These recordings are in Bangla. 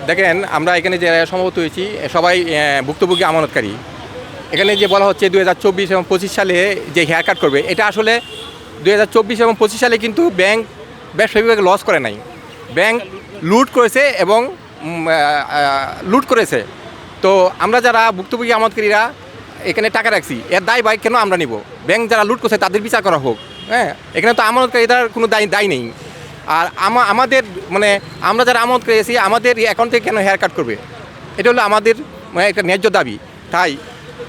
দেখেন আমরা এখানে যে সমবেত হয়েছি সবাই ভুক্তভোগী আমানতকারী। এখানে যে বলা হচ্ছে 2024 এবং 25 সালে যে হেয়ার কাট করবে, এটা আসলে 2024 এবং 25 সালে কিন্তু ব্যাংক ব্যবসা বিভাগে লস করে নাই। ব্যাংক লুট করেছে এবং লুট করেছে। তো আমরা যারা ভুক্তভোগী আমানতকারীরা এখানে টাকা রাখছি, এর দায় ভাই কেন আমরা নিব? ব্যাংক যারা লুট করছে তাদের বিচার করা হোক। হ্যাঁ, এখানে তো আমানতকারীদের কোনো দায় নেই। আর আমাদের মানে আমরা যারা আমানত করেছি আমাদের অ্যাকাউন্ট থেকে কেন হেয়ার কাট করবে? এটা হলো আমাদের মানে একটা ন্যায্য দাবি। তাই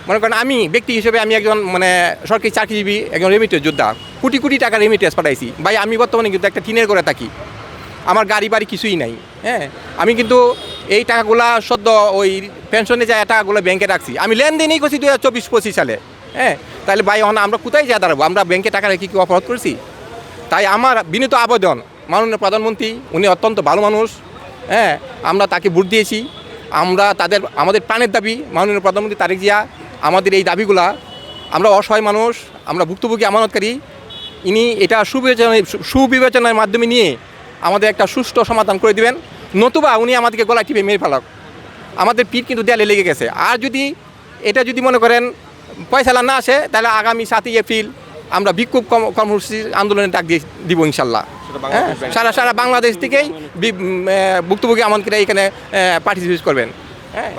মনে করেন আমি ব্যক্তি হিসেবে আমি একজন মানে সরকারি চাকরিজীবী, একজন রেমিটেন্স যোদ্ধা, কোটি কোটি টাকা রেমিটেন্স পাঠাইছি ভাই। আমি বর্তমানে কিন্তু একটা টিনের করে থাকি, আমার গাড়ি বাড়ি কিছুই নাই। হ্যাঁ, আমি কিন্তু এই টাকাগুলা সদ্য ওই পেনশনে যায় টাকাগুলো ব্যাংকে রাখছি। আমি লেনদেনই করছি 2024-25 সালে। হ্যাঁ, তাহলে ভাই আমরা কোথায় যা দাঁড়াবো? আমরা ব্যাংকে টাকা রেখে কি অপরাধ করেছি? তাই আমার বিনীত আবেদন মাননীয় প্রধানমন্ত্রী, উনি অত্যন্ত ভালো মানুষ। হ্যাঁ, আমরা তাকে ভোট দিয়েছি। আমরা আমাদের প্রাণের দাবি মাননীয় প্রধানমন্ত্রী তারেক জিয়া, আমাদের এই দাবিগুলা, আমরা অসহায় মানুষ, আমরা ভুক্তভোগী আমানতকারী, ইনি এটা সুবিবেচনার মাধ্যমে নিয়ে আমাদের একটা সুষ্ঠু সমাধান করে দিবেন। নতুবা উনি আমাদেরকে গলা টিপে মেরে ফেলাক। আমাদের পিঠ কিন্তু দেয়ালে লেগে গেছে। আর এটা যদি মনে করেন পয়সালা না আসে, তাহলে আগামী 7ই এপ্রিল আমরা বিক্ষোভ কর্মসূচির আন্দোলনের ডাক দিব ইনশাল্লাহ। হ্যাঁ, সারা বাংলাদেশ থেকেই ভুক্তভোগী আমানতকারীরা এখানে পার্টিসিপেট করবেন। হ্যাঁ।